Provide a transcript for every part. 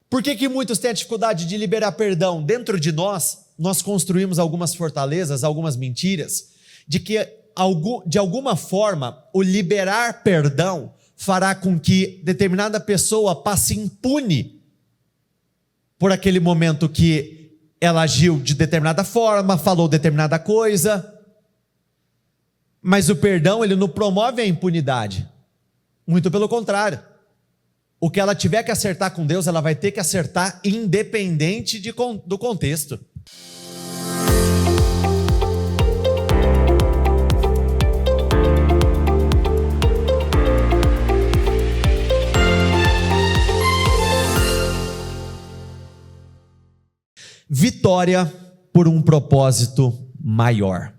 Por que muitos têm a dificuldade de liberar perdão? Dentro de nós construímos algumas fortalezas, algumas mentiras, de que de alguma forma o liberar perdão fará com que determinada pessoa passe impune por aquele momento que ela agiu de determinada forma, falou determinada coisa. Mas o perdão, ele não promove a impunidade. Muito pelo contrário. O que ela tiver que acertar com Deus, ela vai ter que acertar independente do contexto. Vitória por um propósito maior.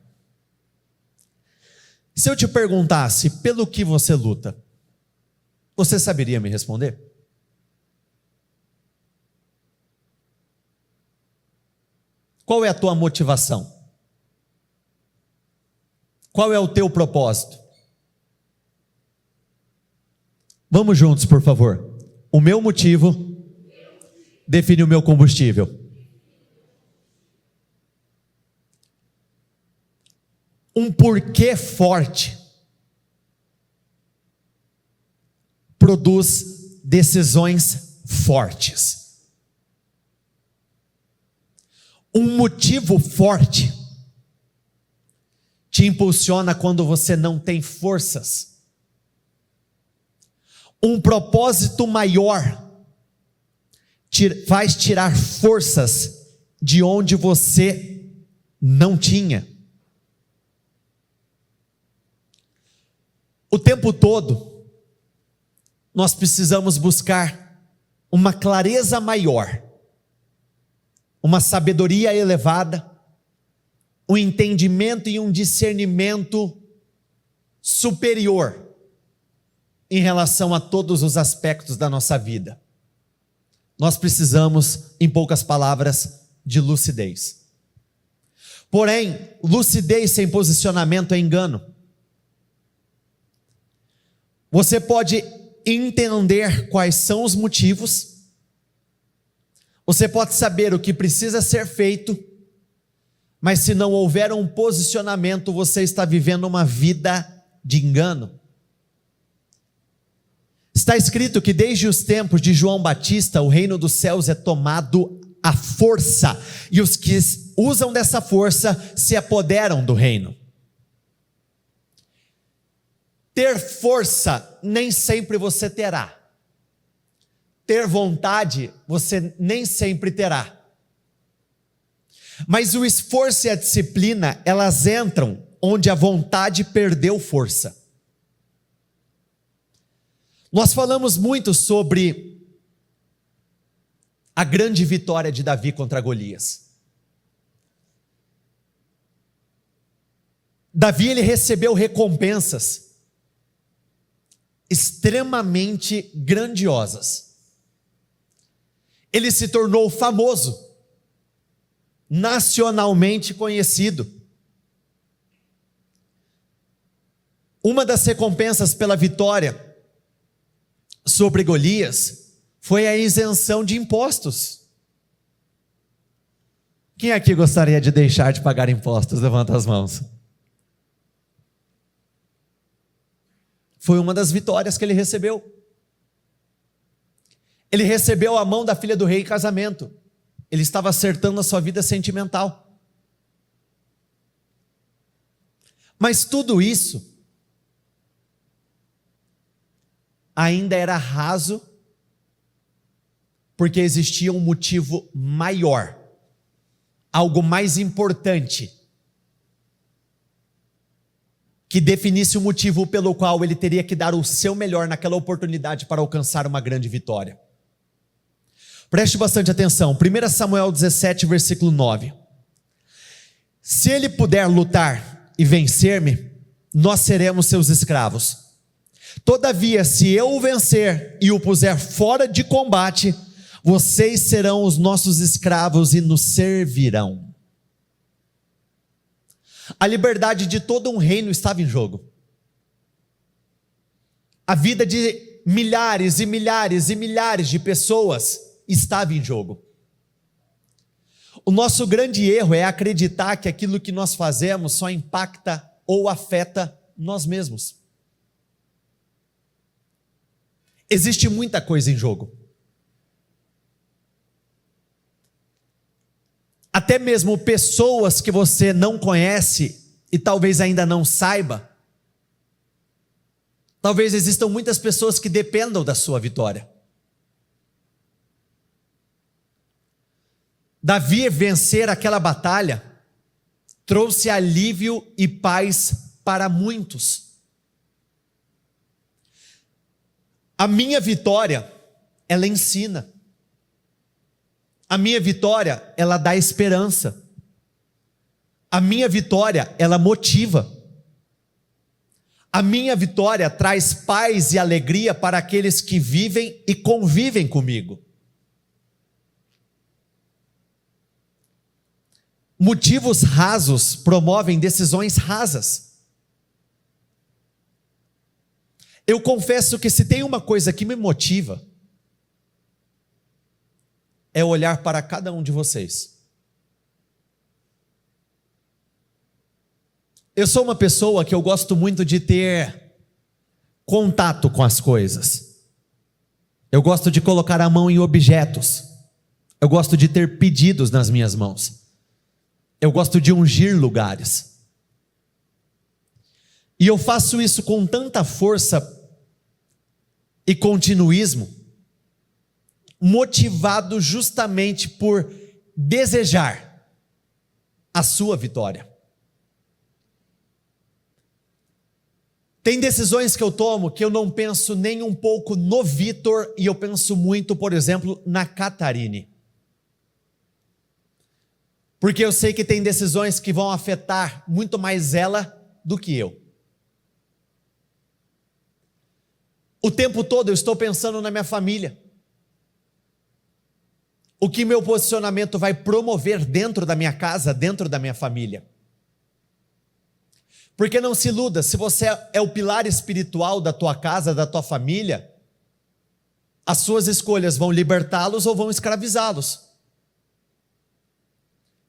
Se eu te perguntasse pelo que você luta, você saberia me responder? Qual é a tua motivação? Qual é o teu propósito? Vamos juntos, por favor. O meu motivo define o meu combustível. Um porquê forte produz decisões fortes. Um motivo forte te impulsiona quando você não tem forças. Um propósito maior faz tirar forças de onde você não tinha. O tempo todo, nós precisamos buscar uma clareza maior, uma sabedoria elevada, um entendimento e um discernimento superior em relação a todos os aspectos da nossa vida. Nós precisamos, em poucas palavras, de lucidez. Porém, lucidez sem posicionamento é engano. Você pode entender quais são os motivos, você pode saber o que precisa ser feito, mas se não houver um posicionamento, você está vivendo uma vida de engano. Está escrito que desde os tempos de João Batista, o reino dos céus é tomado à força, e os que usam dessa força se apoderam do reino. Ter força nem sempre você terá. Ter vontade você nem sempre terá. Mas o esforço e a disciplina, elas entram onde a vontade perdeu força. Nós falamos muito sobre a grande vitória de Davi contra Golias. Davi, ele recebeu recompensas extremamente grandiosas. Ele se tornou famoso, nacionalmente conhecido. Uma das recompensas pela vitória sobre Golias foi a isenção de impostos. Quem aqui gostaria de deixar de pagar impostos? Levanta as mãos. Foi uma das vitórias que ele recebeu. Ele recebeu a mão da filha do rei em casamento. Ele estava acertando a sua vida sentimental. Mas tudo isso ainda era raso, porque existia um motivo maior, algo mais importante, que definisse o motivo pelo qual ele teria que dar o seu melhor naquela oportunidade para alcançar uma grande vitória. Preste bastante atenção, 1 Samuel 17, versículo 9. Se ele puder lutar e vencer-me, nós seremos seus escravos. Todavia, se eu o vencer e o puser fora de combate, vocês serão os nossos escravos e nos servirão. A liberdade de todo um reino estava em jogo. A vida de milhares e milhares e milhares de pessoas estava em jogo. O nosso grande erro é acreditar que aquilo que nós fazemos só impacta ou afeta nós mesmos. Existe muita coisa em jogo. Até mesmo pessoas que você não conhece e talvez ainda não saiba. Talvez existam muitas pessoas que dependam da sua vitória. Davi vencer aquela batalha trouxe alívio e paz para muitos. A minha vitória, ela ensina. A minha vitória, ela dá esperança. A minha vitória, ela motiva. A minha vitória traz paz e alegria para aqueles que vivem e convivem comigo. Motivos rasos promovem decisões rasas. Eu confesso que se tem uma coisa que me motiva, é olhar para cada um de vocês. Eu sou uma pessoa que eu gosto muito de ter contato com as coisas. Eu gosto de colocar a mão em objetos. Eu gosto de ter pedidos nas minhas mãos. Eu gosto de ungir lugares. E eu faço isso com tanta força e continuismo, motivado justamente por desejar a sua vitória. Tem decisões que eu tomo que eu não penso nem um pouco no Vitor, e eu penso muito, por exemplo, na Catarine. Porque eu sei que tem decisões que vão afetar muito mais ela do que eu. O tempo todo eu estou pensando na minha família. O que meu posicionamento vai promover dentro da minha casa, dentro da minha família. Porque não se iluda, se você é o pilar espiritual da tua casa, da tua família, as suas escolhas vão libertá-los ou vão escravizá-los.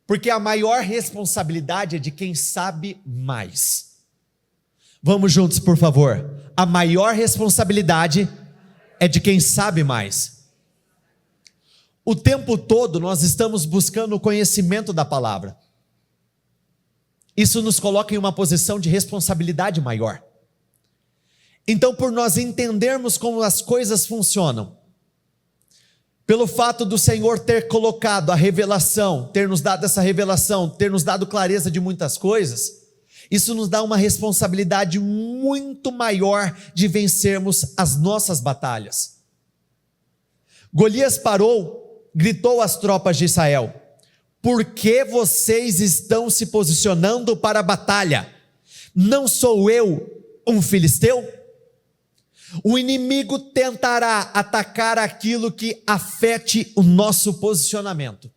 Porque a maior responsabilidade é de quem sabe mais. Vamos juntos, por favor. A maior responsabilidade é de quem sabe mais. O tempo todo nós estamos buscando o conhecimento da palavra. Isso nos coloca em uma posição de responsabilidade maior. Então, por nós entendermos como as coisas funcionam, pelo fato do Senhor ter colocado a revelação, ter nos dado essa revelação, ter nos dado clareza de muitas coisas, isso nos dá uma responsabilidade muito maior de vencermos as nossas batalhas. Golias parou, gritou às tropas de Israel: por que vocês estão se posicionando para a batalha? Não sou eu um filisteu? O inimigo tentará atacar aquilo que afete o nosso posicionamento.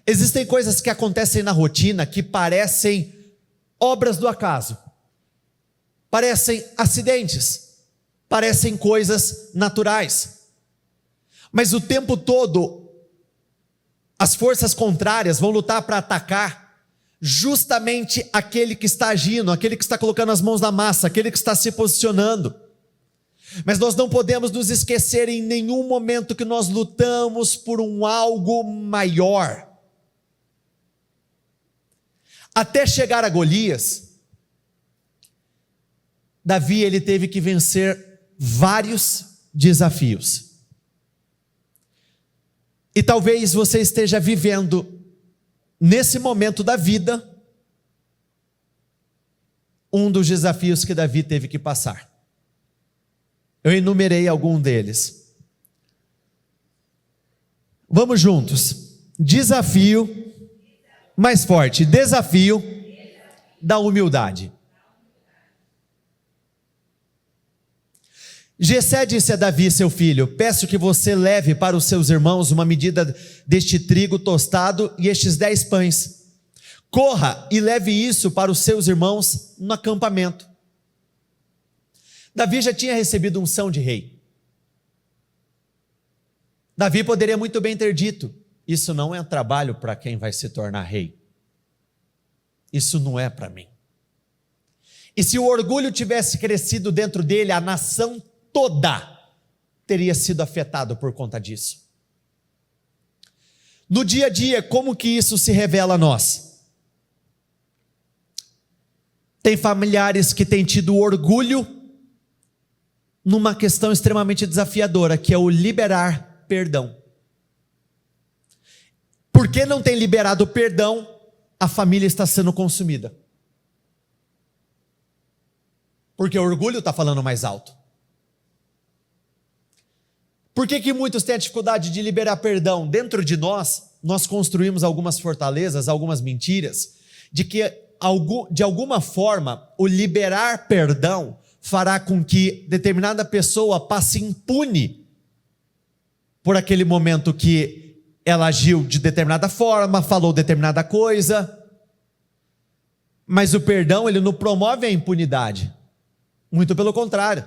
Existem coisas que acontecem na rotina que parecem obras do acaso, parecem acidentes, parecem coisas naturais, mas o tempo todo as forças contrárias vão lutar para atacar justamente aquele que está agindo, aquele que está colocando as mãos na massa, aquele que está se posicionando. Mas nós não podemos nos esquecer em nenhum momento que nós lutamos por um algo maior. Até chegar a Golias, Davi ele teve que vencer vários desafios. E talvez você esteja vivendo, nesse momento da vida, um dos desafios que Davi teve que passar. Eu enumerei algum deles. Vamos juntos. Desafio, mais forte, desafio da humildade. Jessé disse a Davi, seu filho: peço que você leve para os seus irmãos uma medida deste trigo tostado e estes 10 pães. Corra e leve isso para os seus irmãos no acampamento. Davi já tinha recebido unção de rei. Davi poderia muito bem ter dito: isso não é trabalho para quem vai se tornar rei. Isso não é para mim. E se o orgulho tivesse crescido dentro dele, a nação toda teria sido afetada por conta disso. No dia a dia, como que isso se revela a nós? Tem familiares que têm tido orgulho numa questão extremamente desafiadora, que é o liberar perdão. Porque não tem liberado perdão, a família está sendo consumida. Porque o orgulho está falando mais alto. Por que muitos têm a dificuldade de liberar perdão? Dentro de nós, nós construímos algumas fortalezas, algumas mentiras, de que de alguma forma o liberar perdão fará com que determinada pessoa passe impune por aquele momento que ela agiu de determinada forma, falou determinada coisa. Mas o perdão, ele não promove a impunidade. Muito pelo contrário.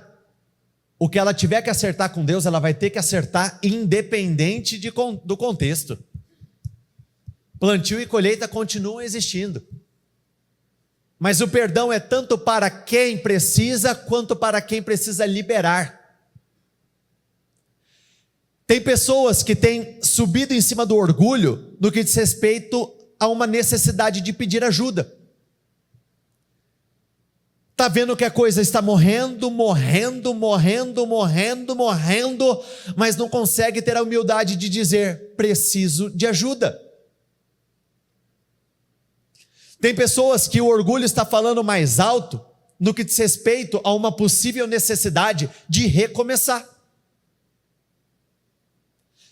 O que ela tiver que acertar com Deus, ela vai ter que acertar independente do contexto. Plantio e colheita continuam existindo. Mas o perdão é tanto para quem precisa, quanto para quem precisa liberar. Tem pessoas que têm subido em cima do orgulho no que diz respeito a uma necessidade de pedir ajuda. Está vendo que a coisa está morrendo, mas não consegue ter a humildade de dizer: preciso de ajuda. Tem pessoas que o orgulho está falando mais alto no que diz respeito a uma possível necessidade de recomeçar.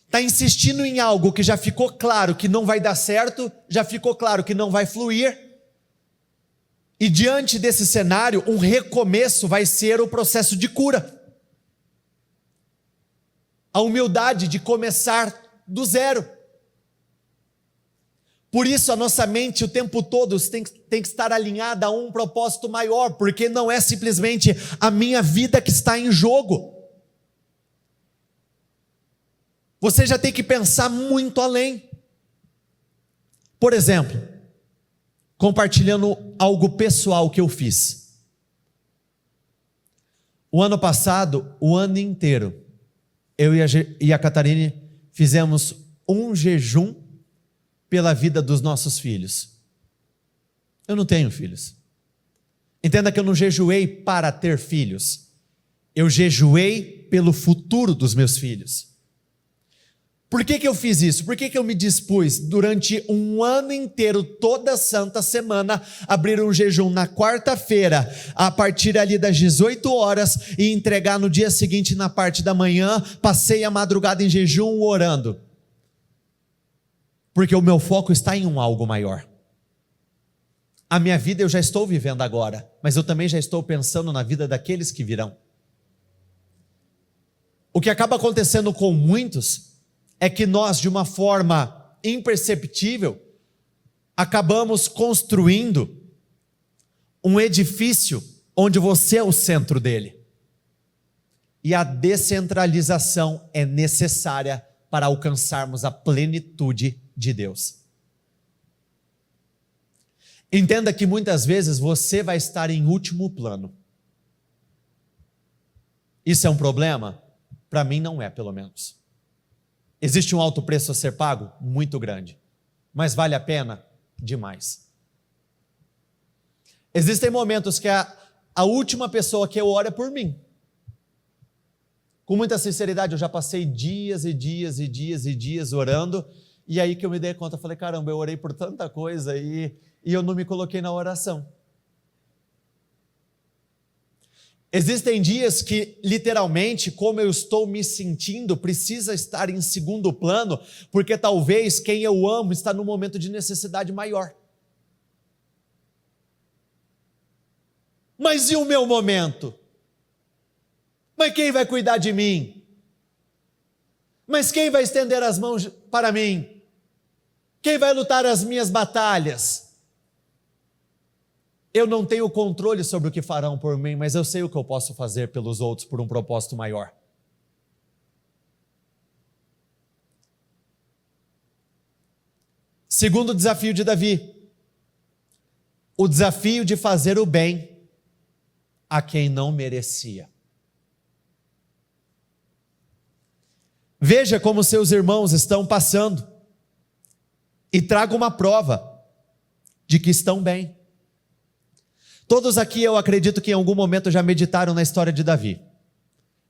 Está insistindo em algo que já ficou claro que não vai dar certo, já ficou claro que não vai fluir. E diante desse cenário, um recomeço vai ser o processo de cura. A humildade de começar do zero. Por isso a nossa mente o tempo todo tem que estar alinhada a um propósito maior, porque não é simplesmente a minha vida que está em jogo. Você já tem que pensar muito além. Por exemplo, compartilhando algo pessoal que eu fiz. O ano passado, o ano inteiro, eu e a Catarine fizemos um jejum pela vida dos nossos filhos. Eu não tenho filhos. Entenda que eu não jejuei para ter filhos. Eu jejuei pelo futuro dos meus filhos. Por que eu fiz isso? Por que eu me dispus durante um ano inteiro, toda santa semana, abrir um jejum na quarta-feira, a partir ali das 18 horas e entregar no dia seguinte na parte da manhã? Passei a madrugada em jejum orando. Porque o meu foco está em algo maior. A minha vida eu já estou vivendo agora, mas eu também já estou pensando na vida daqueles que virão. O que acaba acontecendo com muitos é que nós, de uma forma imperceptível, acabamos construindo um edifício onde você é o centro dele. E a descentralização é necessária para alcançarmos a plenitude de Deus. Entenda que muitas vezes você vai estar em último plano. Isso é um problema? Para mim não é, pelo menos. Existe um alto preço a ser pago? Muito grande. Mas vale a pena? Demais. Existem momentos que a última pessoa que eu oro é por mim. Com muita sinceridade, eu já passei dias e dias orando, e aí que eu me dei conta, falei: caramba, eu orei por tanta coisa e eu não me coloquei na oração. Existem dias que, literalmente, como eu estou me sentindo, precisa estar em segundo plano, porque talvez quem eu amo está num momento de necessidade maior. Mas e o meu momento? Mas quem vai cuidar de mim? Mas quem vai estender as mãos para mim? Quem vai lutar as minhas batalhas? Eu não tenho controle sobre o que farão por mim, mas eu sei o que eu posso fazer pelos outros por um propósito maior. Segundo desafio de Davi, o desafio de fazer o bem a quem não merecia. Veja como seus irmãos estão passando e traga uma prova de que estão bem. Todos aqui, eu acredito que em algum momento já meditaram na história de Davi.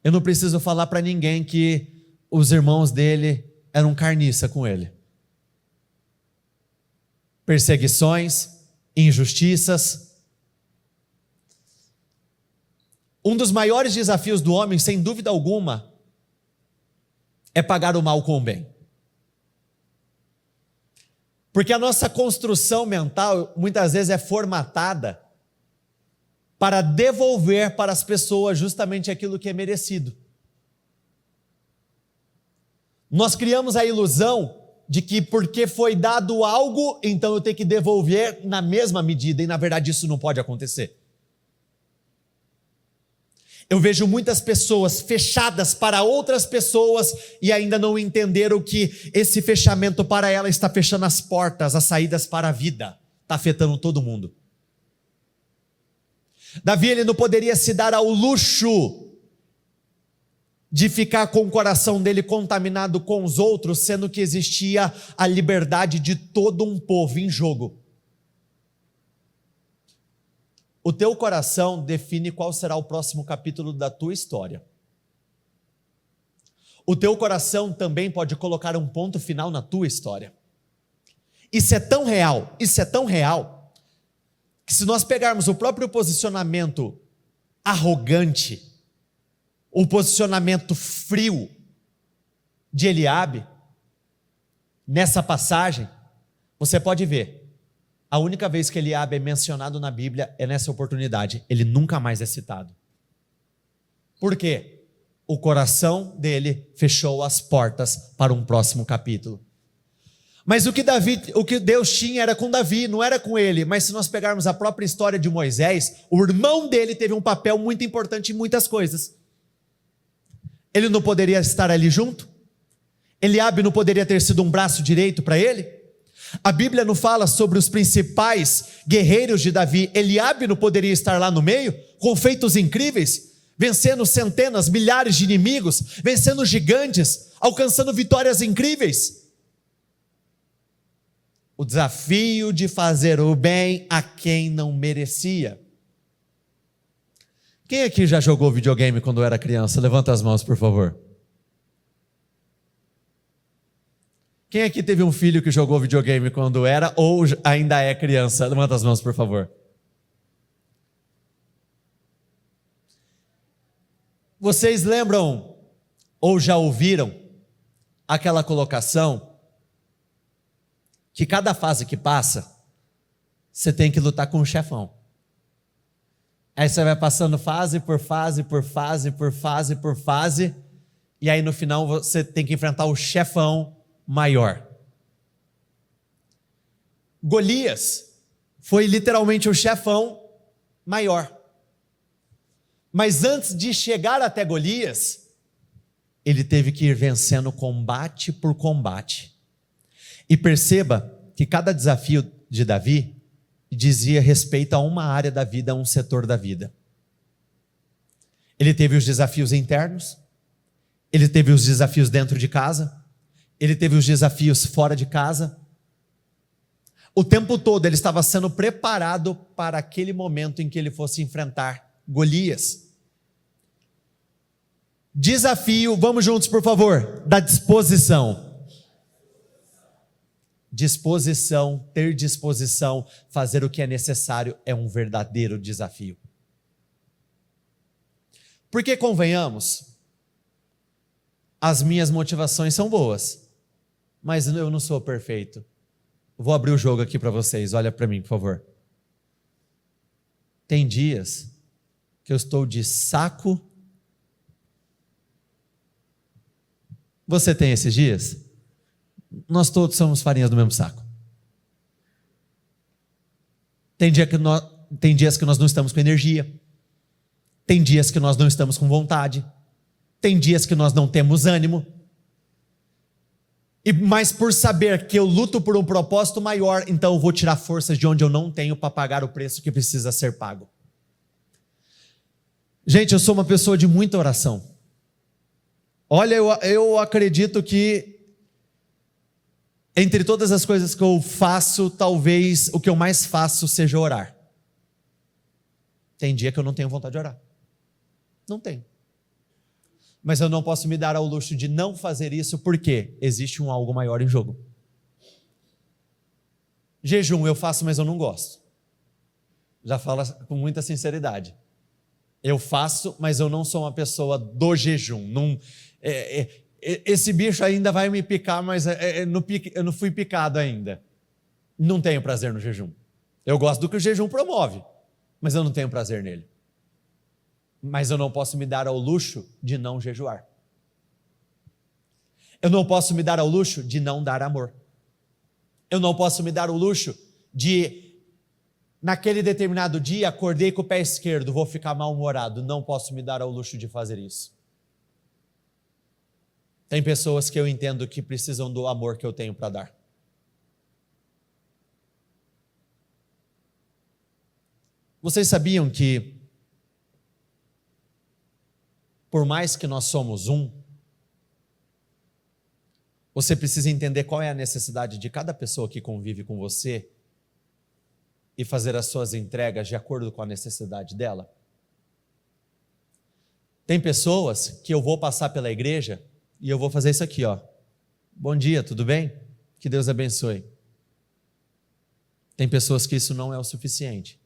Eu não preciso falar para ninguém que os irmãos dele eram carniça com ele. Perseguições, injustiças. Um dos maiores desafios do homem, sem dúvida alguma, é pagar o mal com o bem. Porque a nossa construção mental muitas vezes é formatada para devolver para as pessoas justamente aquilo que é merecido. Nós criamos a ilusão de que porque foi dado algo, então eu tenho que devolver na mesma medida, e na verdade isso não pode acontecer. Eu vejo muitas pessoas fechadas para outras pessoas e ainda não entenderam que esse fechamento para ela está fechando as portas, as saídas para a vida, está afetando todo mundo. Davi, ele não poderia se dar ao luxo de ficar com o coração dele contaminado com os outros, sendo que existia a liberdade de todo um povo em jogo. O teu coração define qual será o próximo capítulo da tua história. O teu coração também pode colocar um ponto final na tua história. Isso é tão real, que se nós pegarmos o próprio posicionamento arrogante, o posicionamento frio de Eliabe, nessa passagem, você pode ver, a única vez que Eliabe é mencionado na Bíblia é nessa oportunidade, ele nunca mais é citado. Por quê? O coração dele fechou as portas para um próximo capítulo. Mas o que Deus tinha era com Davi, não era com ele. Mas se nós pegarmos a própria história de Moisés, o irmão dele teve um papel muito importante em muitas coisas. Ele não poderia estar ali junto? Eliabe não poderia ter sido um braço direito para ele? A Bíblia não fala sobre os principais guerreiros de Davi. Eliabe não poderia estar lá no meio, com feitos incríveis, vencendo centenas, milhares de inimigos, vencendo gigantes, alcançando vitórias incríveis. O desafio de fazer o bem a quem não merecia. Quem aqui já jogou videogame quando era criança? Levanta as mãos, por favor. Quem aqui teve um filho que jogou videogame quando era ou ainda é criança? Levanta as mãos, por favor. Vocês lembram ou já ouviram aquela colocação que cada fase que passa, você tem que lutar com o chefão. Aí você vai passando fase por fase, por fase, por fase, por fase, e aí no final você tem que enfrentar o chefão maior. Golias foi literalmente o chefão maior. Mas antes de chegar até Golias, ele teve que ir vencendo combate por combate. E perceba que cada desafio de Davi dizia respeito a uma área da vida, a um setor da vida. Ele teve os desafios internos, ele teve os desafios dentro de casa, ele teve os desafios fora de casa. O tempo todo ele estava sendo preparado para aquele momento em que ele fosse enfrentar Golias. Desafio, vamos juntos por favor, da disposição. Disposição, ter disposição, fazer o que é necessário é um verdadeiro desafio. Porque convenhamos, as minhas motivações são boas, mas eu não sou perfeito. Vou abrir o jogo aqui para vocês, olha para mim, por favor. Tem dias que eu estou de saco. Você tem esses dias? Nós todos somos farinhas do mesmo saco. Tem dias que nós não estamos com energia. Tem dias que nós não estamos com vontade. Tem dias que nós não temos ânimo. Mas por saber que eu luto por um propósito maior, então eu vou tirar forças de onde eu não tenho para pagar o preço que precisa ser pago. Gente, eu sou uma pessoa de muita oração. Olha, eu acredito que entre todas as coisas que eu faço, talvez o que eu mais faço seja orar. Tem dia que eu não tenho vontade de orar. Não tenho. Mas eu não posso me dar ao luxo de não fazer isso, porque existe um algo maior em jogo. Jejum eu faço, mas eu não gosto. Já falo com muita sinceridade. Eu faço, mas eu não sou uma pessoa do jejum. Esse bicho ainda vai me picar, mas eu não fui picado ainda. Não tenho prazer no jejum. Eu gosto do que o jejum promove, mas eu não tenho prazer nele. Mas eu não posso me dar ao luxo de não jejuar. Eu não posso me dar ao luxo de não dar amor. Eu não posso me dar o luxo de, naquele determinado dia, acordei com o pé esquerdo, vou ficar mal-humorado. Não posso me dar ao luxo de fazer isso. Tem pessoas que eu entendo que precisam do amor que eu tenho para dar. Vocês sabiam que por mais que nós somos um, você precisa entender qual é a necessidade de cada pessoa que convive com você e fazer as suas entregas de acordo com a necessidade dela? Tem pessoas que eu vou passar pela igreja e eu vou fazer isso aqui, ó. Bom dia, tudo bem? Que Deus abençoe. Tem pessoas que isso não é o suficiente.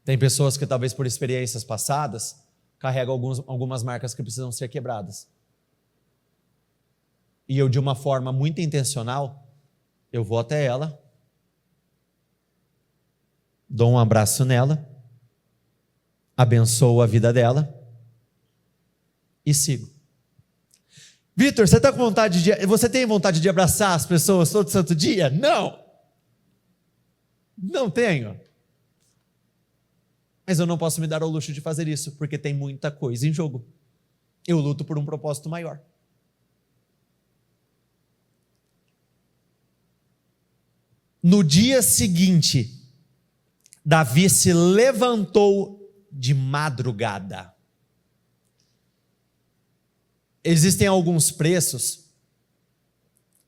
Tem pessoas que talvez por experiências passadas carregam algumas marcas que precisam ser quebradas. E eu, de uma forma muito intencional, eu vou até ela, dou um abraço nela, abençoo a vida dela e sigo. Vitor, você tem vontade de abraçar as pessoas todo santo dia? Não! Não tenho. Mas eu não posso me dar ao luxo de fazer isso, porque tem muita coisa em jogo. Eu luto por um propósito maior. No dia seguinte, Davi se levantou de madrugada. Existem alguns preços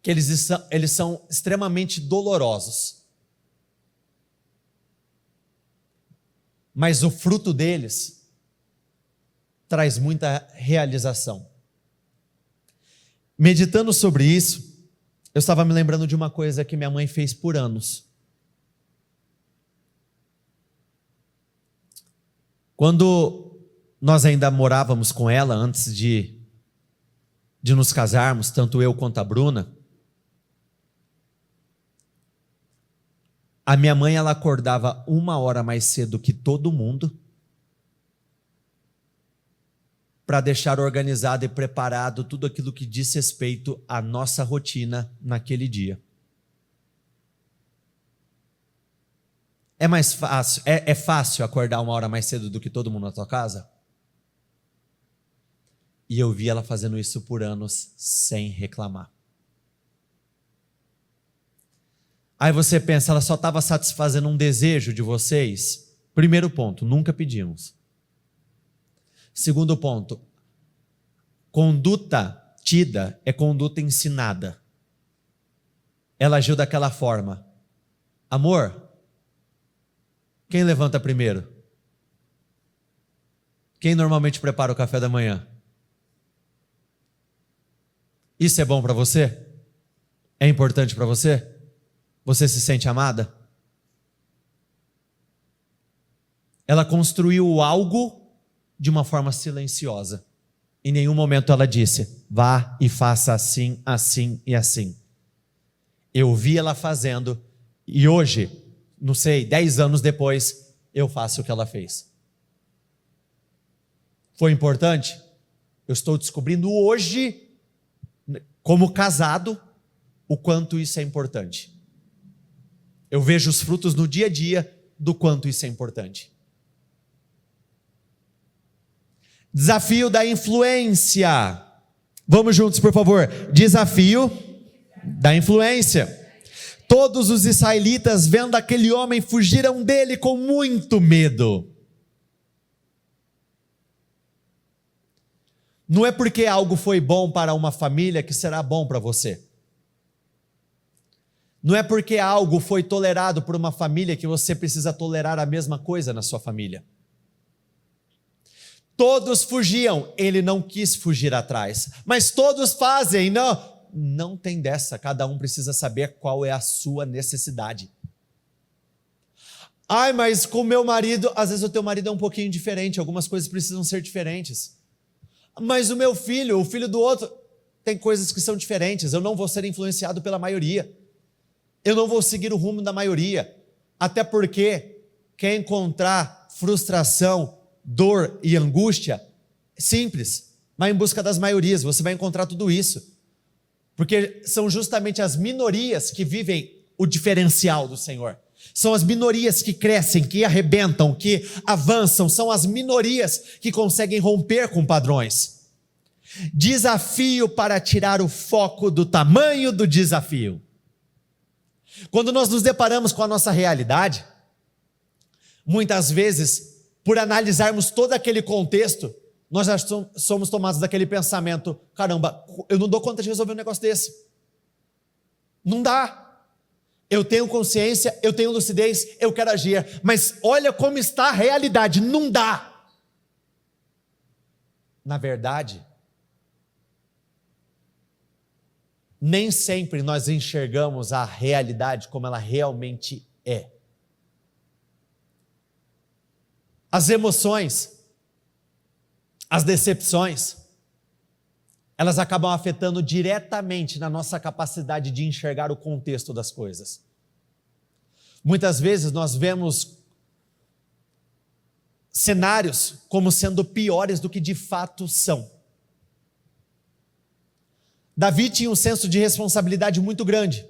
que eles são extremamente dolorosos. Mas o fruto deles traz muita realização. Meditando sobre isso, eu estava me lembrando de uma coisa que minha mãe fez por anos. Quando nós ainda morávamos com ela, antes de nos casarmos, tanto eu quanto a Bruna, a minha mãe, ela acordava 1 hora mais cedo que todo mundo para deixar organizado e preparado tudo aquilo que diz respeito à nossa rotina naquele dia. É fácil acordar 1 hora mais cedo do que todo mundo na tua casa? E eu vi ela fazendo isso por anos sem reclamar. Aí você pensa, ela só estava satisfazendo um desejo de vocês? Primeiro ponto, nunca pedimos. Segundo ponto, conduta tida é conduta ensinada. Ela agiu daquela forma. Amor, quem levanta primeiro? Quem normalmente prepara o café da manhã? Isso é bom para você? É importante para você? Você se sente amada? Ela construiu algo de uma forma silenciosa. Em nenhum momento ela disse, vá e faça assim, assim e assim. Eu vi ela fazendo e hoje, não sei, 10 anos depois, eu faço o que ela fez. Foi importante? Eu estou descobrindo hoje, como casado, o quanto isso é importante. Eu vejo os frutos no dia a dia do quanto isso é importante. Desafio da influência. Vamos juntos, por favor. Desafio da influência. Todos os israelitas, vendo aquele homem, fugiram dele com muito medo. Não é porque algo foi bom para uma família que será bom para você. Não é porque algo foi tolerado por uma família que você precisa tolerar a mesma coisa na sua família. Todos fugiam, ele não quis fugir atrás, mas todos fazem, não tem dessa, cada um precisa saber qual é a sua necessidade. Ai, mas com o meu marido, às vezes o teu marido é um pouquinho diferente, algumas coisas precisam ser diferentes. Mas o meu filho, o filho do outro, tem coisas que são diferentes, eu não vou ser influenciado pela maioria. Eu não vou seguir o rumo da maioria, até porque quer encontrar frustração, dor e angústia, simples, vai em busca das maiorias, você vai encontrar tudo isso, porque são justamente as minorias que vivem o diferencial do Senhor, são as minorias que crescem, que arrebentam, que avançam, são as minorias que conseguem romper com padrões. Desafio para tirar o foco do tamanho do desafio. Quando nós nos deparamos com a nossa realidade, muitas vezes, por analisarmos todo aquele contexto, nós já somos tomados daquele pensamento, caramba, eu não dou conta de resolver um negócio desse. Não dá. Eu tenho consciência, eu tenho lucidez, eu quero agir, mas olha como está a realidade, não dá. Na verdade, nem sempre nós enxergamos a realidade como ela realmente é. As emoções, as decepções, elas acabam afetando diretamente na nossa capacidade de enxergar o contexto das coisas. Muitas vezes nós vemos cenários como sendo piores do que de fato são. Davi tinha um senso de responsabilidade muito grande.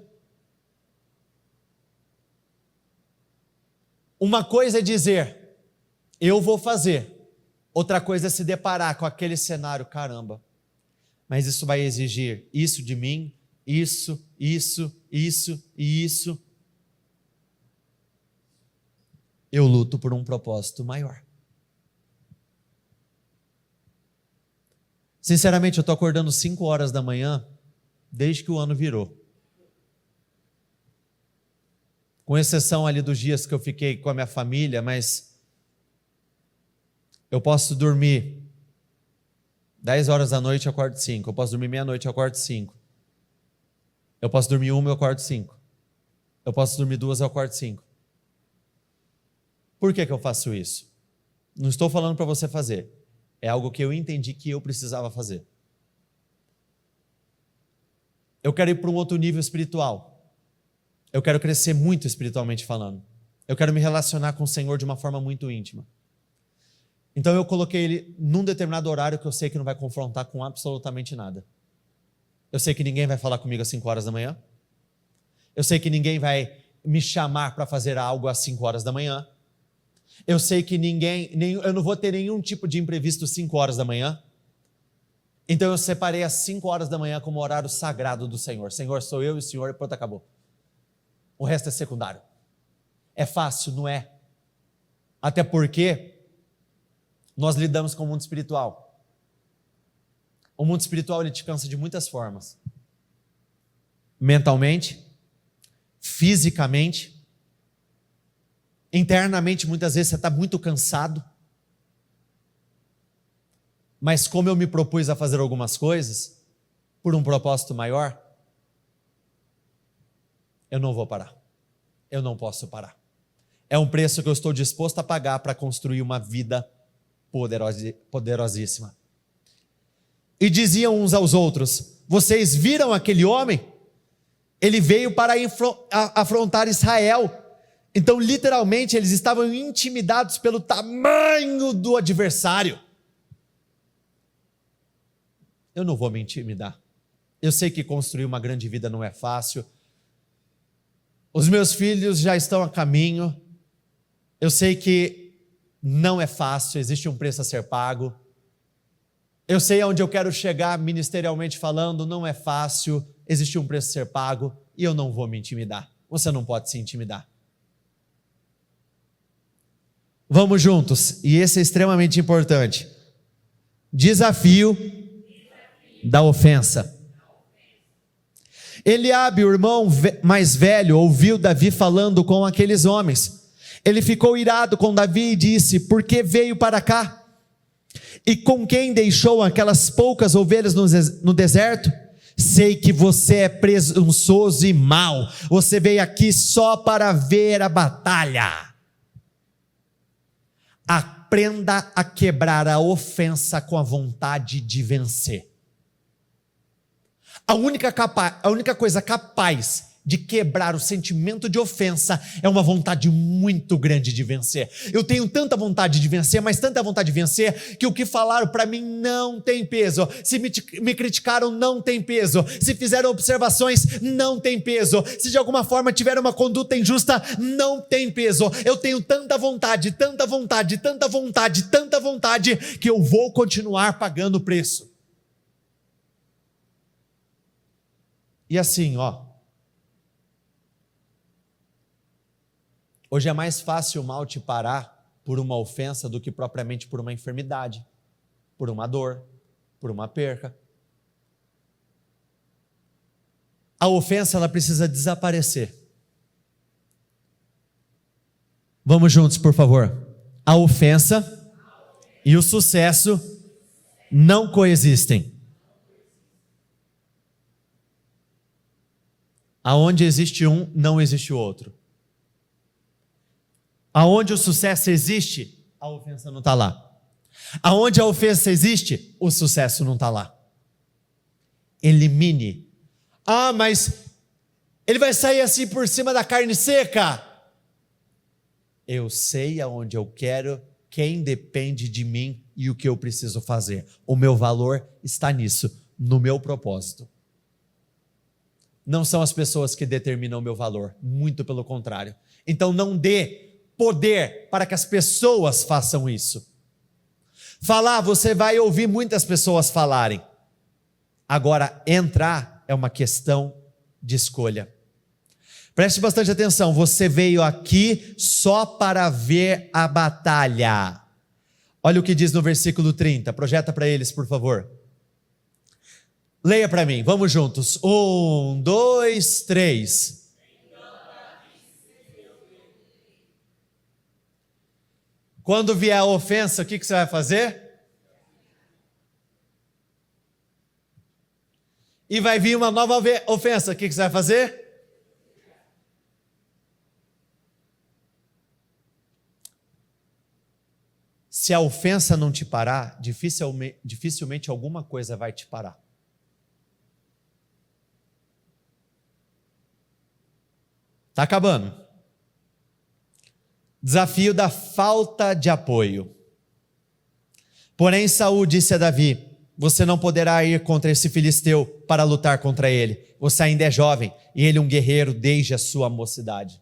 Uma coisa é dizer, eu vou fazer. Outra coisa é se deparar com aquele cenário, caramba, mas isso vai exigir isso de mim, isso e isso. Eu luto por um propósito maior. Sinceramente, eu estou acordando 5 horas da manhã, desde que o ano virou. Com exceção ali dos dias que eu fiquei com a minha família, mas eu posso dormir 10 horas da noite, eu acordo 5. Eu posso dormir meia-noite, eu acordo 5. Eu posso dormir 1, eu acordo 5. Eu posso dormir 2, eu acordo 5. Por que eu faço isso? Não estou falando para você fazer. É algo que eu entendi que eu precisava fazer. Eu quero ir para um outro nível espiritual. Eu quero crescer muito espiritualmente falando. Eu quero me relacionar com o Senhor de uma forma muito íntima. Então eu coloquei ele num determinado horário que eu sei que não vai confrontar com absolutamente nada. Eu sei que ninguém vai falar comigo às 5 horas da manhã. Eu sei que ninguém vai me chamar para fazer algo às 5 horas da manhã. Eu sei que eu não vou ter nenhum tipo de imprevisto às 5 horas da manhã. Então eu separei às 5 horas da manhã como horário sagrado do Senhor. Senhor, sou eu e o Senhor e pronto, acabou. O resto é secundário. É fácil, não é? Até porque nós lidamos com o mundo espiritual. O mundo espiritual ele te cansa de muitas formas. Mentalmente, fisicamente, internamente, muitas vezes você está muito cansado. Mas como eu me propus a fazer algumas coisas, por um propósito maior, eu não vou parar. Eu não posso parar. É um preço que eu estou disposto a pagar para construir uma vida poderosíssima. E diziam uns aos outros, vocês viram aquele homem? Ele veio para afrontar Israel. Então, literalmente, eles estavam intimidados pelo tamanho do adversário. Eu não vou me intimidar. Eu sei que construir uma grande vida não é fácil. Os meus filhos já estão a caminho. Eu sei que não é fácil, existe um preço a ser pago. Eu sei aonde eu quero chegar ministerialmente falando, não é fácil, existe um preço a ser pago e eu não vou me intimidar. Você não pode se intimidar. Vamos juntos, e esse é extremamente importante. Desafio da ofensa. Eliabe, o irmão mais velho, ouviu Davi falando com aqueles homens. Ele ficou irado com Davi e disse: por que veio para cá? E com quem deixou aquelas poucas ovelhas no deserto? Sei que você é presunçoso e mau. Você veio aqui só para ver a batalha. Aprenda a quebrar a ofensa com a vontade de vencer. A única coisa capaz de quebrar o sentimento de ofensa é uma vontade muito grande de vencer. Eu tenho tanta vontade de vencer, mas tanta vontade de vencer, que o que falaram para mim não tem peso. Se me criticaram, não tem peso. Se fizeram observações, não tem peso. Se de alguma forma tiveram uma conduta injusta, não tem peso. Eu tenho tanta vontade, tanta vontade, tanta vontade, tanta vontade, que eu vou continuar pagando o preço. E assim, hoje é mais fácil o mal te parar por uma ofensa do que propriamente por uma enfermidade, por uma dor, por uma perca. A ofensa, ela precisa desaparecer. Vamos juntos, por favor. A ofensa e o sucesso não coexistem. Aonde existe um, não existe o outro. Aonde o sucesso existe, a ofensa não está lá. Aonde a ofensa existe, o sucesso não está lá. Elimine. Mas ele vai sair assim por cima da carne seca. Eu sei aonde eu quero, quem depende de mim e o que eu preciso fazer. O meu valor está nisso, no meu propósito. Não são as pessoas que determinam o meu valor, muito pelo contrário. Então não dê poder para que as pessoas façam isso. Falar, você vai ouvir muitas pessoas falarem. Agora, entrar é uma questão de escolha. Preste bastante atenção, você veio aqui só para ver a batalha. Olha o que diz no versículo 30, projeta para eles, por favor. Leia para mim, vamos juntos. 1, 2, 3. Quando vier a ofensa, o que você vai fazer? E vai vir uma nova ofensa, o que você vai fazer? Se a ofensa não te parar, dificilmente alguma coisa vai te parar. Está acabando. Desafio da falta de apoio. Porém, Saul disse a Davi: você não poderá ir contra esse filisteu para lutar contra ele. Você ainda é jovem e ele um guerreiro desde a sua mocidade.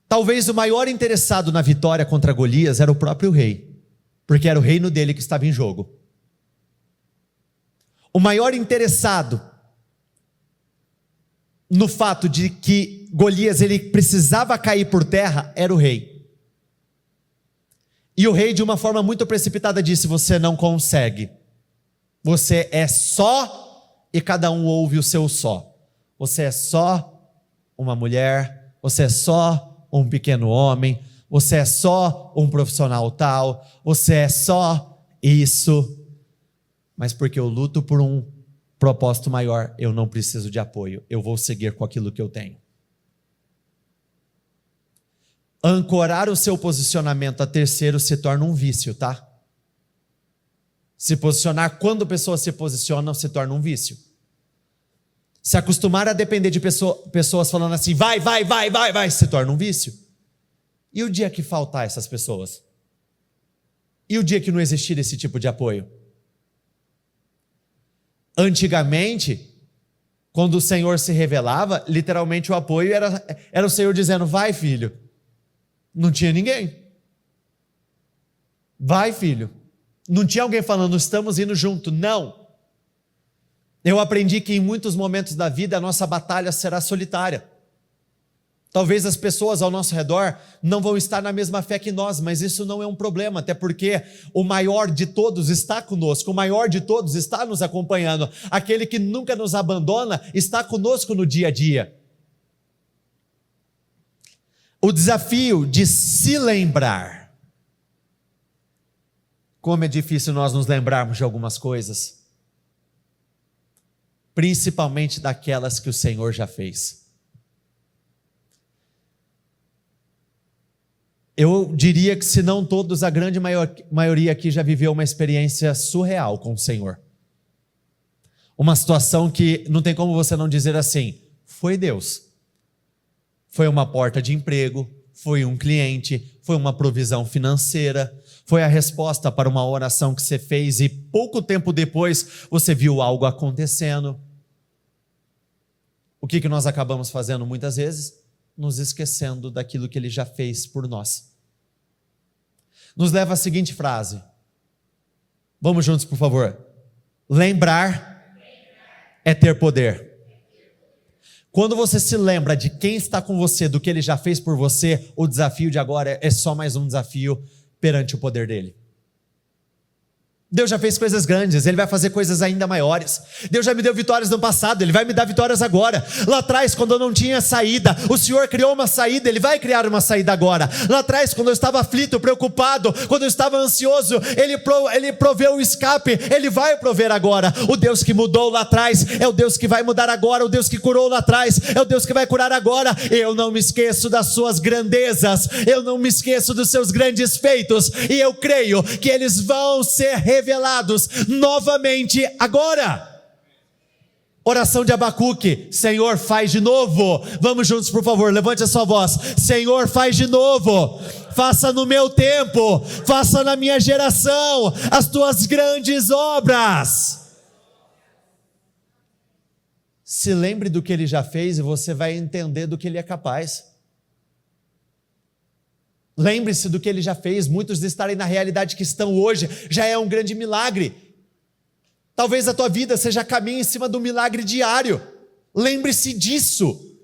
Talvez o maior interessado na vitória contra Golias era o próprio rei, porque era o reino dele que estava em jogo. O maior interessado no fato de que Golias ele precisava cair por terra era o rei. E o rei, de uma forma muito precipitada, disse: você não consegue. Você é só, e cada um ouve o seu só. Você é só uma mulher, você é só um pequeno homem, você é só um profissional tal, você é só isso. Mas porque eu luto por um propósito maior, eu não preciso de apoio, eu vou seguir com aquilo que eu tenho. Ancorar o seu posicionamento a terceiro se torna um vício, tá? Se posicionar quando pessoas se posicionam se torna um vício. Se acostumar a depender de pessoas falando assim, vai, se torna um vício. E o dia que faltar essas pessoas? E o dia que não existir esse tipo de apoio? Antigamente, quando o Senhor se revelava, literalmente o apoio era o Senhor dizendo: vai, filho. Não tinha ninguém. Vai, filho. Não tinha alguém falando, estamos indo junto. Não. Eu aprendi que em muitos momentos da vida a nossa batalha será solitária. Talvez as pessoas ao nosso redor não vão estar na mesma fé que nós, mas isso não é um problema, até porque o maior de todos está conosco, o maior de todos está nos acompanhando. Aquele que nunca nos abandona está conosco no dia a dia. O desafio de se lembrar. Como é difícil nós nos lembrarmos de algumas coisas, principalmente daquelas que o Senhor já fez. Eu diria que, se não todos, a grande maioria aqui já viveu uma experiência surreal com o Senhor. Uma situação que não tem como você não dizer assim, foi Deus. Foi uma porta de emprego, foi um cliente, foi uma provisão financeira, foi a resposta para uma oração que você fez e pouco tempo depois você viu algo acontecendo. O que nós acabamos fazendo muitas vezes? Nos esquecendo daquilo que Ele já fez por nós. Nos leva à seguinte frase. Vamos juntos, por favor. Lembrar é ter poder. Quando você se lembra de quem está com você, do que Ele já fez por você, o desafio de agora é só mais um desafio perante o poder dEle. Deus já fez coisas grandes, Ele vai fazer coisas ainda maiores. Deus já me deu vitórias no passado, Ele vai me dar vitórias agora. Lá atrás, quando eu não tinha saída, o Senhor criou uma saída, Ele vai criar uma saída agora. Lá atrás, quando eu estava aflito, preocupado, quando eu estava ansioso, Ele proveu o escape, Ele vai prover agora. O Deus que mudou lá atrás é o Deus que vai mudar agora. O Deus que curou lá atrás é o Deus que vai curar agora. Eu não me esqueço das suas grandezas, eu não me esqueço dos seus grandes feitos, e eu creio que eles vão ser revelados novamente agora. Oração de Abacuque. Senhor, faz de novo. Vamos juntos, por favor, levante a sua voz. Senhor, faz de novo. Faça no meu tempo, faça na minha geração as tuas grandes obras. Se lembre do que Ele já fez e você vai entender do que Ele é capaz. Lembre-se do que Ele já fez. Muitos de estarem na realidade que estão hoje já é um grande milagre. Talvez a tua vida seja caminho em cima do milagre diário. Lembre-se disso.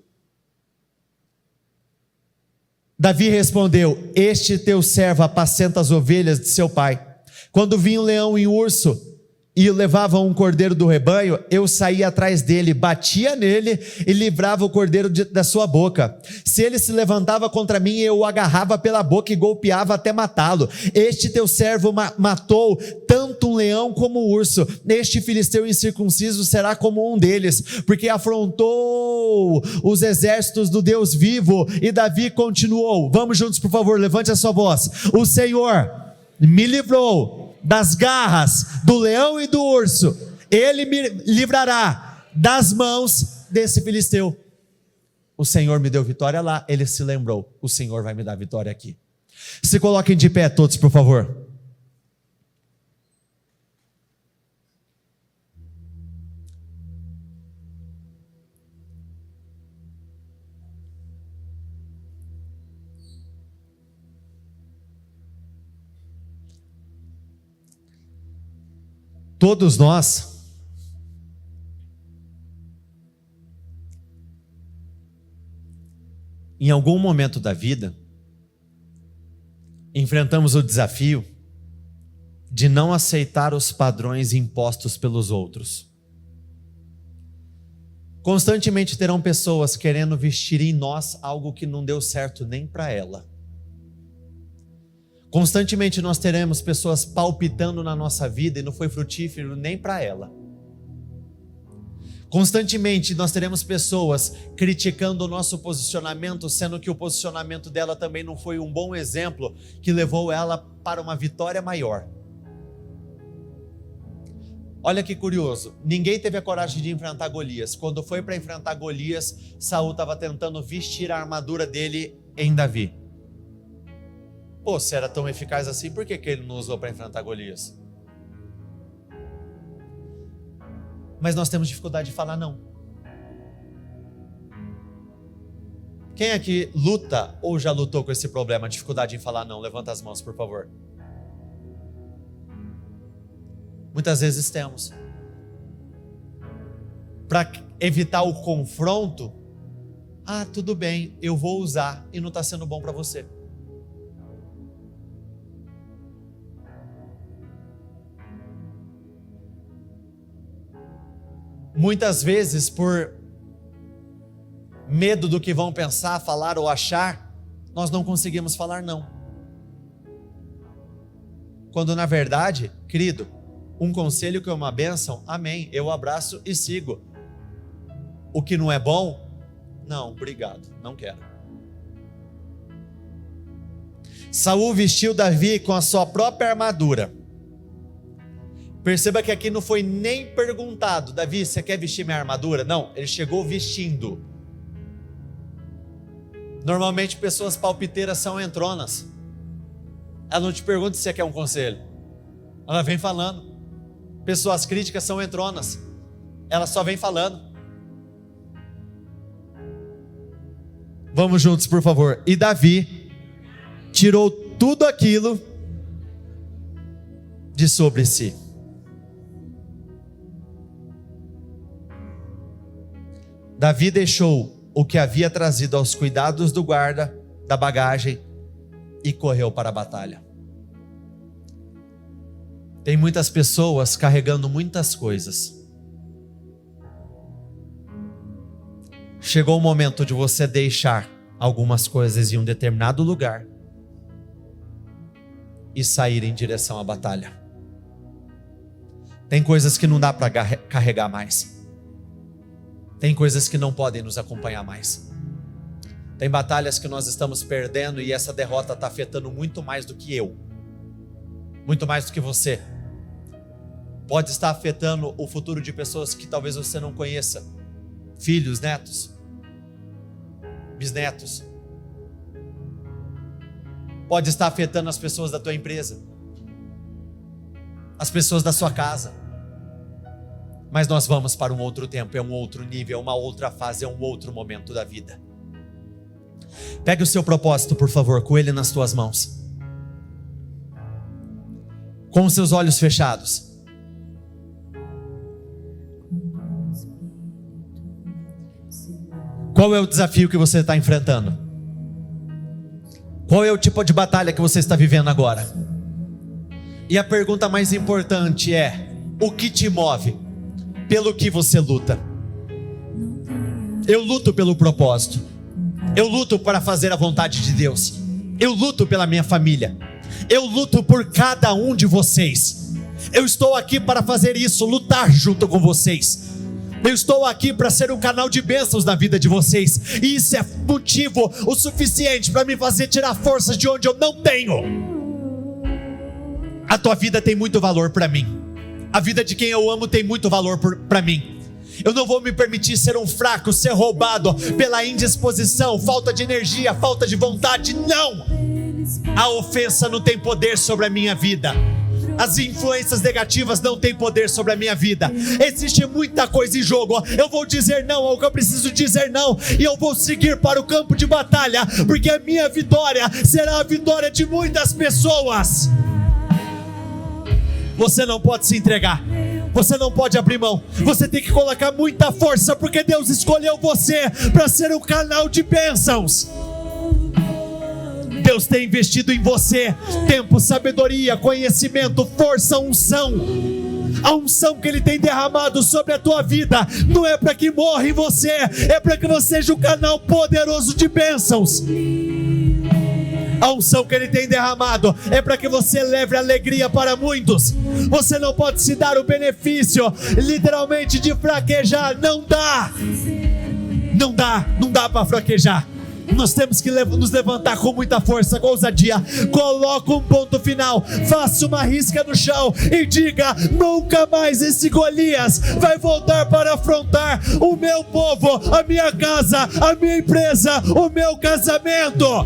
Davi respondeu: este teu servo apacenta as ovelhas de seu pai. Quando vinha um leão e um urso e levavam um cordeiro do rebanho, eu saía atrás dele, batia nele e livrava o cordeiro da sua boca. Se ele se levantava contra mim, eu o agarrava pela boca e golpeava até matá-lo. Este teu servo matou tanto um leão como um urso. Este filisteu incircunciso será como um deles, porque afrontou os exércitos do Deus vivo. E Davi continuou. Vamos juntos, por favor, levante a sua voz. O Senhor me livrou das garras do leão e do urso. Ele me livrará das mãos desse filisteu. O Senhor me deu vitória lá, ele se lembrou. O Senhor vai me dar vitória aqui. Se coloquem de pé todos, por favor. Todos nós em algum momento da vida enfrentamos o desafio de não aceitar os padrões impostos pelos outros. Constantemente terão pessoas querendo vestir em nós algo que não deu certo nem para ela. Constantemente nós teremos pessoas palpitando na nossa vida e não foi frutífero nem para ela. Constantemente nós teremos pessoas criticando o nosso posicionamento, sendo que o posicionamento dela também não foi um bom exemplo que levou ela para uma vitória maior. Olha que curioso, ninguém teve a coragem de enfrentar Golias. Quando foi para enfrentar Golias, Saul estava tentando vestir a armadura dele em Davi. Pô, se era tão eficaz assim, por que ele não usou para enfrentar Golias? Mas nós temos dificuldade de falar não. Quem aqui luta ou já lutou com esse problema, dificuldade em falar não? Levanta as mãos, por favor. Muitas vezes temos. Para evitar o confronto, tudo bem, eu vou usar, e não está sendo bom para você. Muitas vezes, por medo do que vão pensar, falar ou achar, nós não conseguimos falar não. Quando na verdade, querido, um conselho que é uma bênção, amém, eu abraço e sigo. O que não é bom, não, obrigado, não quero. Saul vestiu Davi com a sua própria armadura. Perceba que aqui não foi nem perguntado: Davi, você quer vestir minha armadura? Não, ele chegou vestindo. Normalmente pessoas palpiteiras são entronas. Ela não te pergunta se você quer um conselho, ela vem falando. Pessoas críticas são entronas, ela só vem falando. Vamos juntos, por favor. E Davi tirou tudo aquilo de sobre si. Davi deixou o que havia trazido aos cuidados do guarda da bagagem e correu para a batalha. Tem muitas pessoas carregando muitas coisas. Chegou o momento de você deixar algumas coisas em um determinado lugar e sair em direção à batalha. Tem coisas que não dá para carregar mais. Tem coisas que não podem nos acompanhar mais. Tem batalhas que nós estamos perdendo e essa derrota está afetando muito mais do que eu, muito mais do que você. Pode estar afetando o futuro de pessoas que talvez você não conheça, filhos, netos, bisnetos. Pode estar afetando as pessoas da tua empresa, as pessoas da sua casa. Mas nós vamos para um outro tempo, é um outro nível, é uma outra fase, é um outro momento da vida. Pegue o seu propósito, por favor, com ele nas tuas mãos, com os seus olhos fechados. Qual é o desafio que você está enfrentando? Qual é o tipo de batalha que você está vivendo agora? E a pergunta mais importante é: o que te move? Pelo que você luta? Eu luto pelo propósito. Eu luto para fazer a vontade de Deus. Eu luto pela minha família. Eu luto por cada um de vocês. Eu estou aqui para fazer isso, lutar junto com vocês. Eu estou aqui para ser um canal de bênçãos na vida de vocês. E isso é motivo o suficiente para me fazer tirar forças de onde eu não tenho. A tua vida tem muito valor para mim. A vida de quem eu amo tem muito valor para mim. Eu não vou me permitir ser um fraco, ser roubado pela indisposição, falta de energia, falta de vontade. Não! A ofensa não tem poder sobre a minha vida. As influências negativas não têm poder sobre a minha vida. Existe muita coisa em jogo. Eu vou dizer não ao que eu preciso dizer não, e eu vou seguir para o campo de batalha, porque a minha vitória será a vitória de muitas pessoas. Você não pode se entregar, você não pode abrir mão, você tem que colocar muita força, porque Deus escolheu você para ser um canal de bênçãos. Deus tem investido em você tempo, sabedoria, conhecimento, força, unção. A unção que Ele tem derramado sobre a tua vida não é para que morra em você, é para que você seja um canal poderoso de bênçãos. A unção que Ele tem derramado é para que você leve alegria para muitos. Você não pode se dar o benefício literalmente de fraquejar. Não dá. Não dá para fraquejar. Nós temos que nos levantar com muita força, com ousadia. Coloca um ponto final, faça uma risca no chão e diga: nunca mais esse Golias vai voltar para afrontar o meu povo, a minha casa, a minha empresa, o meu casamento.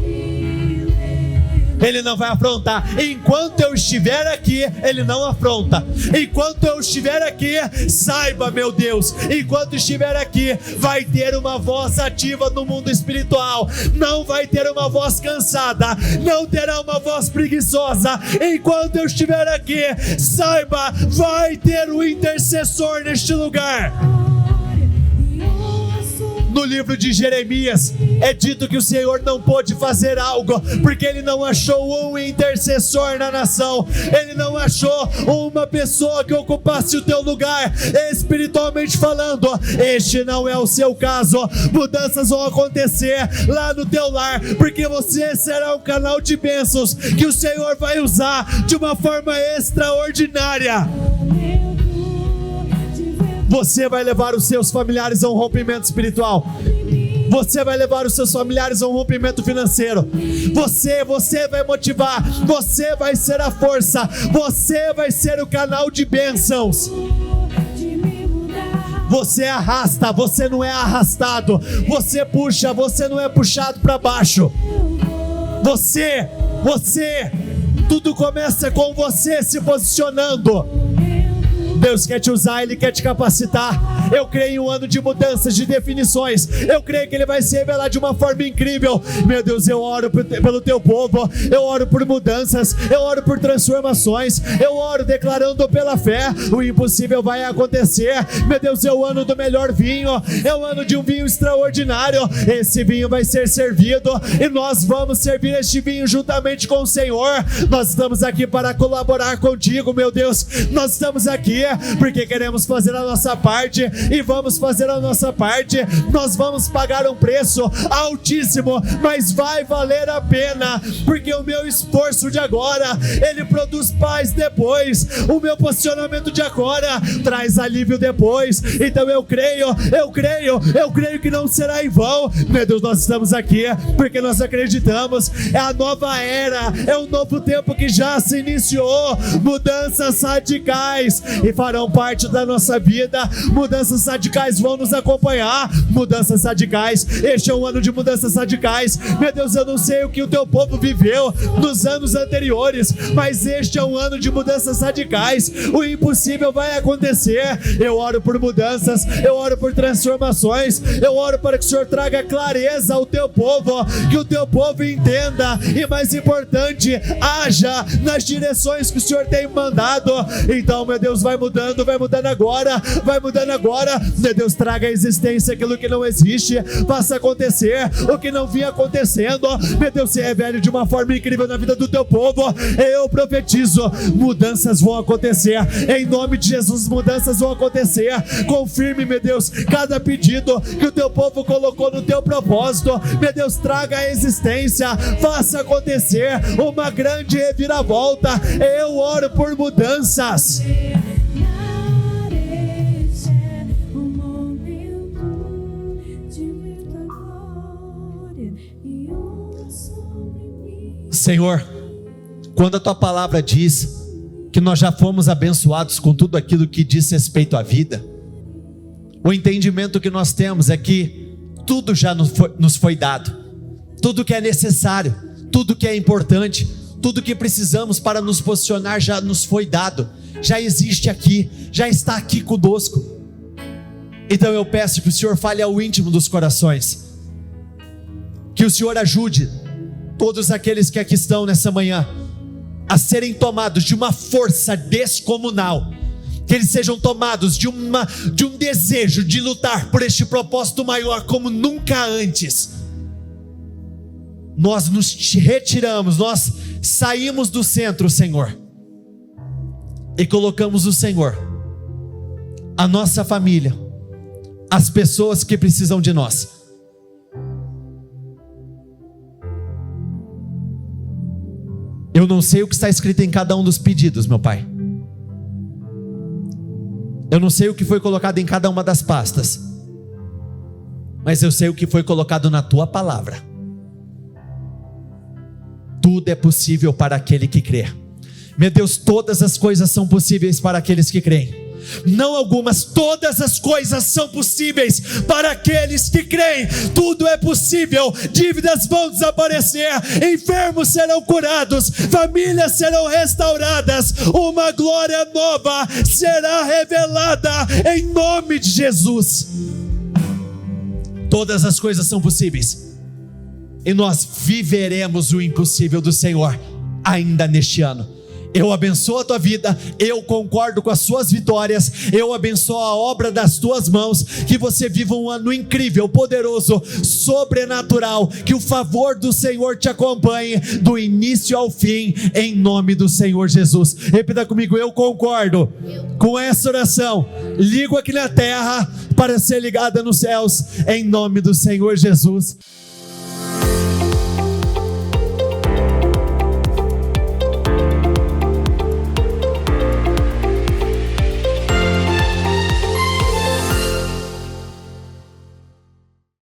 Ele não vai afrontar. Enquanto eu estiver aqui, Ele não afronta. Enquanto eu estiver aqui, saiba, meu Deus, enquanto estiver aqui, vai ter uma voz ativa no mundo espiritual. Não vai ter uma voz cansada, não terá uma voz preguiçosa. Enquanto eu estiver aqui, saiba, vai ter um intercessor neste lugar. No livro de Jeremias é dito que o Senhor não pôde fazer algo porque Ele não achou um intercessor na nação. Ele não achou uma pessoa que ocupasse o teu lugar, espiritualmente falando. Este não é o seu caso. Mudanças vão acontecer lá no teu lar, porque você será um canal de bênçãos que o Senhor vai usar de uma forma extraordinária. Você vai levar os seus familiares a um rompimento espiritual. Você vai levar os seus familiares a um rompimento financeiro. Você vai motivar. Você vai ser a força. Você vai ser o canal de bênçãos. Você arrasta, você não é arrastado. Você puxa, você não é puxado para baixo. Você, tudo começa com você se posicionando. Deus quer te usar, Ele quer te capacitar. Eu creio em um ano de mudanças, de definições. Eu creio que Ele vai se revelar de uma forma incrível. Meu Deus, eu oro pelo teu povo. Eu oro por mudanças. Eu oro por transformações. Eu oro declarando pela fé. O impossível vai acontecer. Meu Deus, é o ano do melhor vinho. É o ano de um vinho extraordinário. Esse vinho vai ser servido e nós vamos servir este vinho juntamente com o Senhor. Nós estamos aqui para colaborar contigo, meu Deus. Nós estamos aqui porque queremos fazer a nossa parte e vamos fazer a nossa parte. Nós vamos pagar um preço altíssimo, mas vai valer a pena, porque o meu esforço de agora, ele produz paz depois. O meu posicionamento de agora traz alívio depois. Então eu creio que não será em vão. Meu Deus, nós estamos aqui porque nós acreditamos. É a nova era, é um novo tempo que já se iniciou. Mudanças radicais e farão parte da nossa vida. Mudanças radicais vão nos acompanhar. Mudanças radicais. Este é um ano de mudanças radicais. Meu Deus, eu não sei o que o teu povo viveu nos anos anteriores, mas este é um ano de mudanças radicais. O impossível vai acontecer. Eu oro por mudanças, eu oro por transformações, eu oro para que o Senhor traga clareza ao teu povo, que o teu povo entenda e, mais importante, haja nas direções que o Senhor tem mandado. Então, meu Deus, vai mudando agora. Meu Deus, traga à existência aquilo que não existe, faça acontecer o que não vinha acontecendo. Meu Deus, se revele de uma forma incrível na vida do teu povo. Eu profetizo, mudanças vão acontecer, em nome de Jesus. Mudanças vão acontecer. Confirme, meu Deus, cada pedido que o teu povo colocou no teu propósito. Meu Deus, traga à existência, faça acontecer uma grande reviravolta. Eu oro por mudanças. Senhor, quando a tua palavra diz que nós já fomos abençoados com tudo aquilo que diz respeito à vida, o entendimento que nós temos é que tudo já nos foi dado, tudo que é necessário, tudo que é importante, tudo que precisamos para nos posicionar já nos foi dado, já existe aqui, já está aqui conosco. Então eu peço que o Senhor fale ao íntimo dos corações, que o Senhor ajude todos aqueles que aqui estão nessa manhã a serem tomados de uma força descomunal, que eles sejam tomados de um desejo de lutar por este propósito maior como nunca antes. Nós nos retiramos, nós saímos do centro, Senhor, e colocamos o Senhor, a nossa família, as pessoas que precisam de nós. Eu não sei o que está escrito em cada um dos pedidos, meu Pai. Eu não sei o que foi colocado em cada uma das pastas, mas eu sei o que foi colocado na tua palavra. Tudo é possível para aquele que crê. Meu Deus, todas as coisas são possíveis para aqueles que creem. Não algumas, todas as coisas são possíveis para aqueles que creem. Tudo é possível, dívidas vão desaparecer, enfermos serão curados, famílias serão restauradas, uma glória nova será revelada em nome de Jesus. Todas as coisas são possíveis e nós viveremos o impossível do Senhor ainda neste ano. Eu abençoo a tua vida, eu concordo com as suas vitórias, eu abençoo a obra das tuas mãos, que você viva um ano incrível, poderoso, sobrenatural, que o favor do Senhor te acompanhe do início ao fim, em nome do Senhor Jesus. Repita comigo: eu concordo com essa oração, ligo aqui na terra para ser ligada nos céus, em nome do Senhor Jesus.